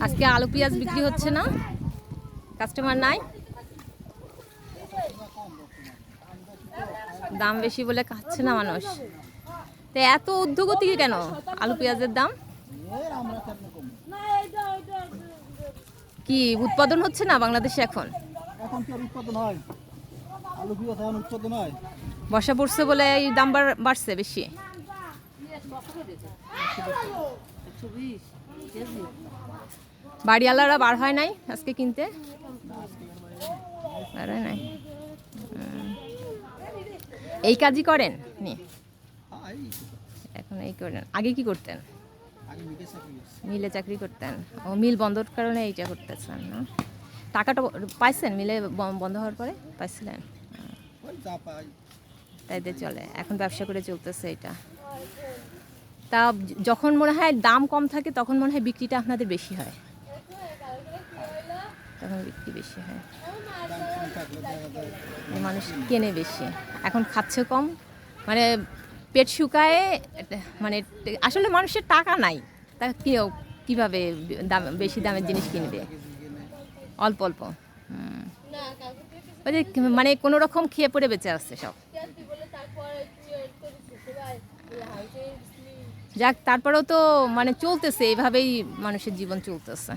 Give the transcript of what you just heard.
আজকে আলু পেঁয়াজ বিক্রি হচ্ছে না, কাস্টমার নাই, দাম বেশি বলে খাচ্ছে না মানুষ। তো এত ঊর্ধ্বগতি কেন আলু পেঁয়াজের দাম? কি উৎপাদন হচ্ছে না বাংলাদেশে এখন? বর্ষা পড়ছে বলে এই দাম বাড়ছে বেশি। বাড়িওয়ালারা বার হয় নাই আজকে কিনতে? বার হয় নাই। এই কাজই করেন নি এখন? এই করেন, আগে কি করতেন? মিলে চাকরি করতেন। ও মিল বন্ধর কারণে এইটা করতেছেন না? টাকাটা পাইছেন মিলে বন্ধ হওয়ার পরে? পাইছিলেন? তাই দিয়ে চলে, এখন ব্যবসা করে চলতেছে এটা। তা যখন মনে হয় দাম কম থাকে তখন মনে হয় বিক্রিটা আপনাদের বেশি হয়, তখন বিক্রি বেশি হয়, মানুষ কেনে বেশি। এখন খাচ্ছে কম, মানে পেট শুকায়, মানে আসলে মানুষের টাকা নাই, তা কীভাবে দাম বেশি দামের জিনিস কিনবে? অল্প অল্প ওই যে মানে কোনো রকম খেয়ে পড়ে বেঁচে আসছে সব। যাক, তারপরেও তো মানে চলতেছে, এভাবেই মানুষের জীবন চলতেছে।